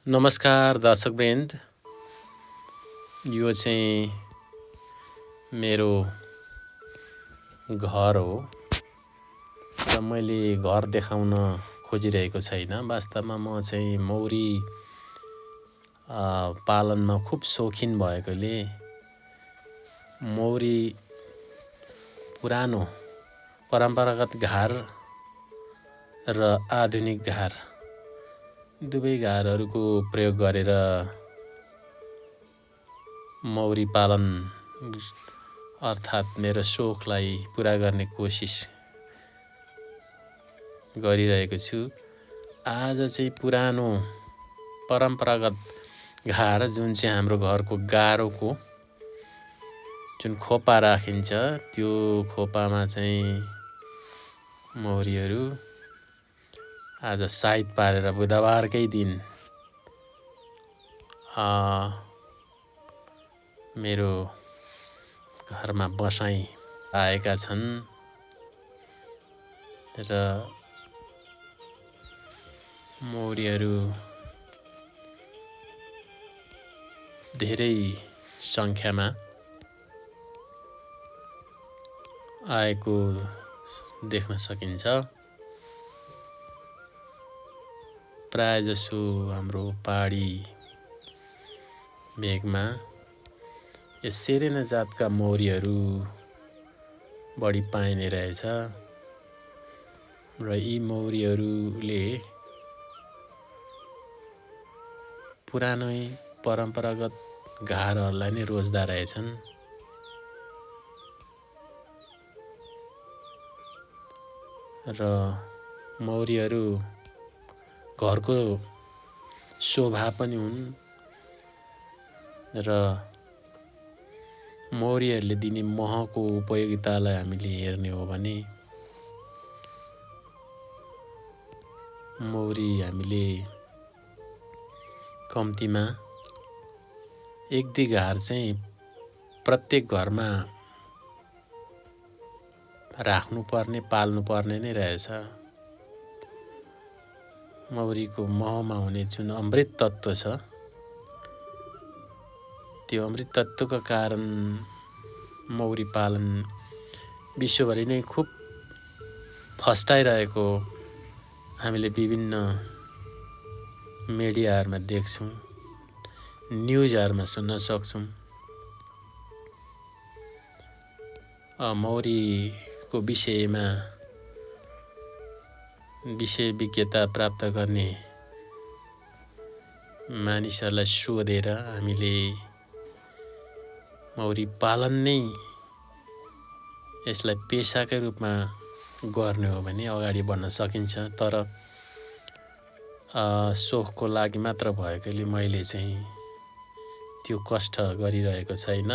नमस्कार दर्शकवृन्द, यो चाहिँ मेरो घर हो र मैले घर देखाउन खोजिरहेको छैन। वास्तवमा म चाहिँ मौरी पालनमा खुब शौखिन भएकोले मौरी पुरानो परम्परागत घार र आधुनिक घार दुवै घारहरूको प्रयोग गरेर मौरी पालन अर्थात् मेरो सोखलाई पुरा गर्ने कोसिस गरिरहेको छु। आज चाहिँ पुरानो परम्परागत घार जुन चाहिँ हाम्रो घरको गारोको जुन खोपा राखिन्छ त्यो खोपामा चाहिँ मौरीहरू आज साइत पारेर बुधबारकै दिन मेरो घरमा बसाई आएका छन् र मौरीहरू धेरै सङ्ख्यामा आएको देख्न सकिन्छ। प्रायजसो हाम्रो पहाडी भेगमा यो सेरेना जातका मौरीहरू बढी पाइने रहेछ र यी मौरीहरूले पुरानै परम्परागत घारहरूलाई नै रोज्दा रहेछन् र मौरीहरू घरको शोभा पनि हुन् र मौरीहरूले दिने महको उपयोगितालाई हामीले हेर्ने हो भने मौरी हामीले कम्तीमा एक दुई घार चाहिँ प्रत्येक घरमा राख्नुपर्ने पाल्नुपर्ने नै रहेछ। मौरीको महमा हुने जुन अमृत तत्त्व छ त्यो अमृत तत्त्वका कारण मौरी पालन विश्वभरि नै खुब फस्टाइरहेको हामीले विभिन्न मिडियाहरूमा देख्छौँ, न्युजहरूमा सुन्न सक्छौँ। मौरीको विषयमा विषय विज्ञता प्राप्त गर्ने मानिसहरूलाई सोधेर हामीले मौरी पालन नै यसलाई पेसाकै रूपमा गर्ने हो भने अगाडि बढ्न सकिन्छ। तर सोखको लागि मात्र भएकोले मैले चाहिँ त्यो कष्ट गरिरहेको छैन।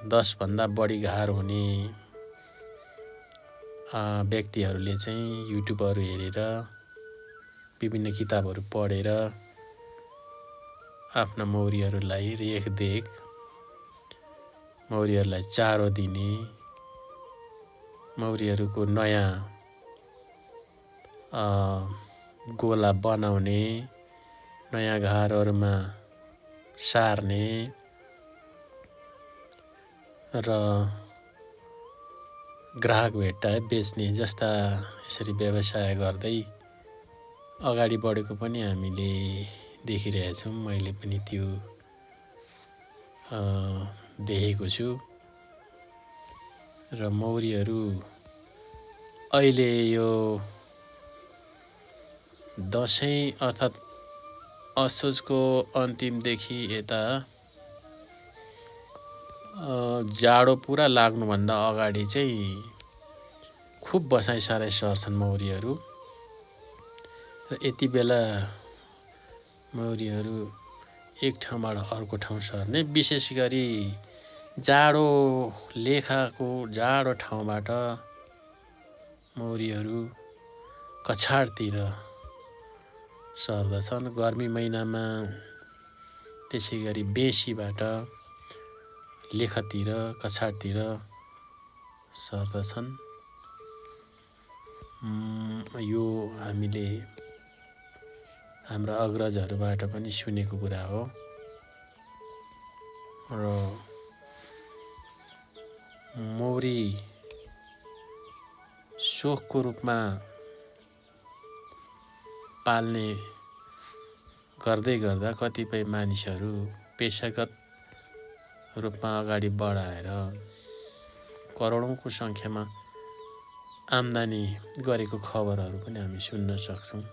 10 भन्दा बढी घार हुने व्यक्तिहरूले चाहिँ युट्युबहरू हेरेर विभिन्न किताबहरू पढेर आफ्ना मौरीहरूलाई रेखदेख, मौरीहरूलाई चारो दिने, मौरीहरूको नयाँ गोला बनाउने, नयाँ घारहरूमा सार्ने र ग्राहक भेट्टाए बेच्ने जस्ता यसरी व्यवसाय गर्दै अगाडि बढेको पनि हामीले देखिरहेछौँ। मैले पनि त्यो देखेको छु र मौरीहरू अहिले यो दसैँ अर्थात् असोजको अन्तिमदेखि यता जाडो पुरा लाग्नुभन्दा अगाडि चाहिँ खुब बसाइसराइ सर्छन् मौरीहरू र यति बेला मौरीहरू एक ठाउँबाट अर्को ठाउँ सर्ने, विशेष गरी जाडो लेखाको जाडो ठाउँबाट मौरीहरू कछाडतिर सर्दछन्। गर्मी महिनामा त्यसै गरी बेसीबाट लेखतिर कछाडतिर सर्दछन्। यो हामीले हाम्रा अग्रजहरूबाट पनि सुनेको कुरा हो र मौरी सोखको रूपमा पाल्ने गर्दै गर्दा कतिपय मानिसहरू पेशागत रूपमा अगाडि बढाएर करोडौँको सङ्ख्यामा आम्दानी गरेको खबरहरू पनि हामी सुन्न सक्छौँ।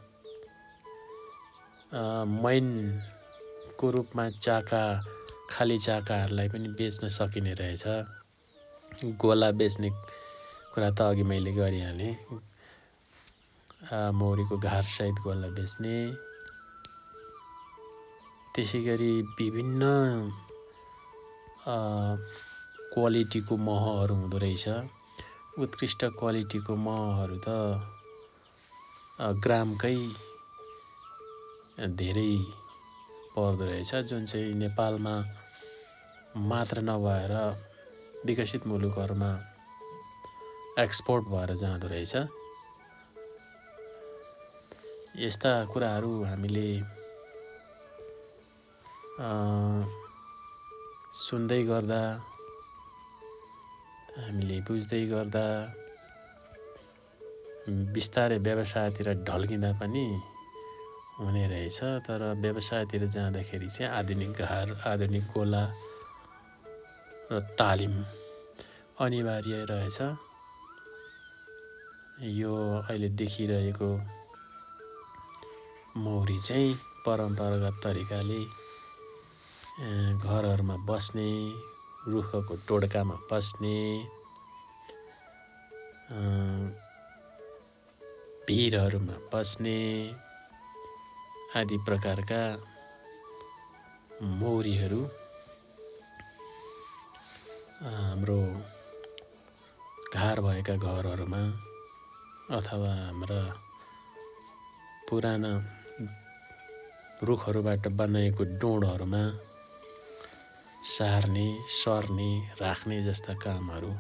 मैनको रूपमा खाली चाकाहरूलाई पनि बेच्न सकिने रहेछ। गोला बेच्ने कुरा त अघि मैले गरिहालेँ। मौरीको घारसहित गोला बेच्ने, त्यसै गरी विभिन्न क्वालिटीको महहरू हुँदो रहेछ। उत्कृष्ट क्वालिटीको महहरू त ग्रामकै धेरै पर्दो रहेछ, जुन चाहिँ नेपालमा मात्र नभएर विकसित मुलुकहरूमा एक्सपोर्ट भएर जाँदो रहेछ। यस्ता कुराहरू हामीले सुन्दै गर्दा, हामीले बुझ्दै गर्दा बिस्तारै व्यवसायतिर ढल्किँदा पनि हुने रहेछ। तर व्यवसायतिर जाँदाखेरि चाहिँ आधुनिक घार, आधुनिक गोला र तालिम अनिवार्य रहेछ। यो अहिले देखिरहेको मौरी चाहिँ परम्परागत तरिकाले घरहरूमा बस्ने, रुखको टोड्कामा बस्ने, भिरहरूमा बस्ने आदि प्रकारका मौरीहरू हाम्रो घार भएका घरहरूमा अथवा हाम्रा पुराना रुखहरूबाट बनाएको डोडहरूमा सार्ने, सर्ने, राख्ने जस्ता कामहरू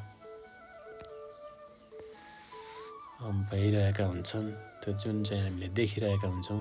भइरहेका हुन्छन्। त्यो जुन चाहिँ हामीले देखिरहेका हुन्छौँ।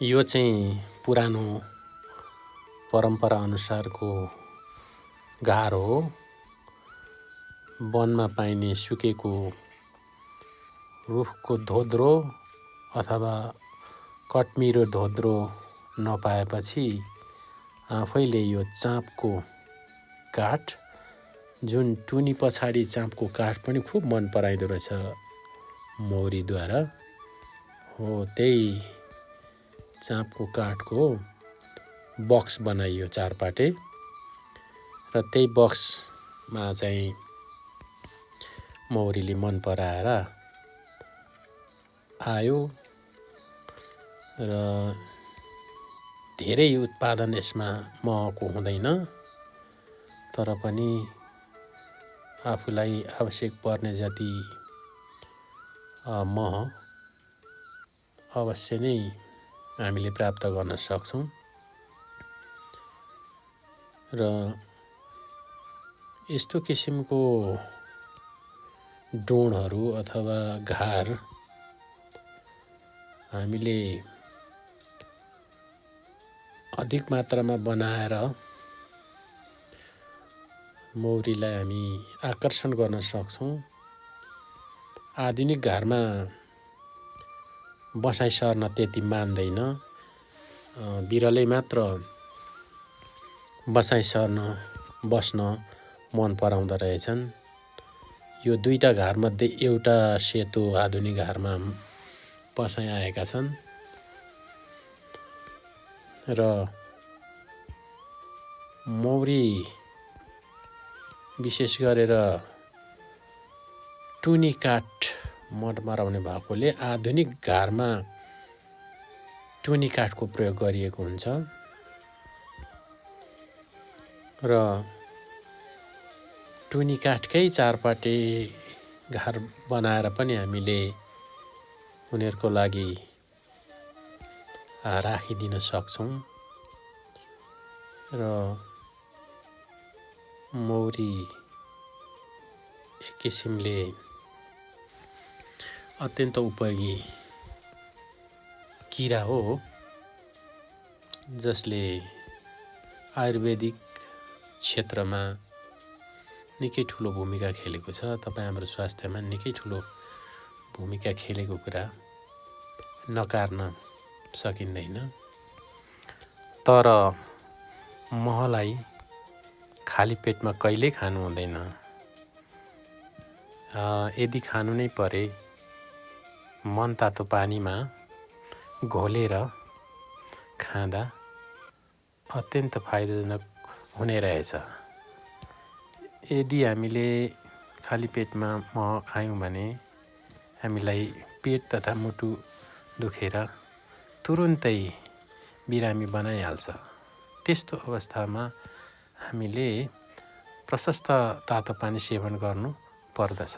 यो चाहिँ पुरानो परम्परा अनुसारको घार हो। वनमा पाइने सुकेको रुखको धोद्रो अथवा कट्मिरो धोद्रो नपाएपछि आफैले यो चाँपको काठ, जुन टुनी पछाडि चाँपको काठ पनि खुब मन पराइदो रहेछ मौरीद्वारा, हो त्यही चाँपको काठको बक्स बनाइयो चारपाटे र त्यही बक्समा चाहिँ मौरीले मन पराएर आयो र धेरै उत्पादन यसमा महको हुँदैन, तर पनि आफूलाई आवश्यक पर्ने जति मह अवश्य नै हामीले प्राप्त गर्न सक्छौँ। र यस्तो किसिमको डोणहरू अथवा घार हामीले अधिक मात्रामा बनाएर मौरीलाई हामी आकर्षण गर्न सक्छौँ। आधुनिक घरमा बसाइ सर्न त्यति मान्दैन, बिरलै मात्र बसाइ सर्न बस्न मन पराउँदो रहेछन्। यो दुईटा घरमध्ये एउटा सेतो आधुनिक घरमा बसाइ आएका छन् र मौरी विशेष गरेर टुनी काठ मरमराउने भएकोले आधुनिक घरमा टुनी काठको प्रयोग गरिएको हुन्छ र टुनी काठकै चारपाटे घर बनाएर पनि हामीले उनीहरूको लागि राखिदिन सक्छौँ र मौरी एक किसिमले अत्यन्त उपयोगी किरा हो, जसले आयुर्वेदिक क्षेत्रमा निकै ठुलो भूमिका खेलेको छ। तपाईँ हाम्रो स्वास्थ्यमा निकै ठुलो भूमिका खेलेको कुरा नकार्न सकिँदैन। तर महलाई खाली पेटमा कहिल्यै खानु हुँदैन। यदि खानु नै परे मन तातो पानीमा घोलेर खाँदा अत्यन्त फाइदाजनक हुने रहेछ। यदि हामीले खाली पेटमा मह खायौँ भने हामीलाई पेट तथा मुटु दुखेर तुरुन्तै बिरामी बनाइहाल्छ। त्यस्तो अवस्थामा हामीले प्रशस्त तातो पानी सेवन गर्नु पर्दछ।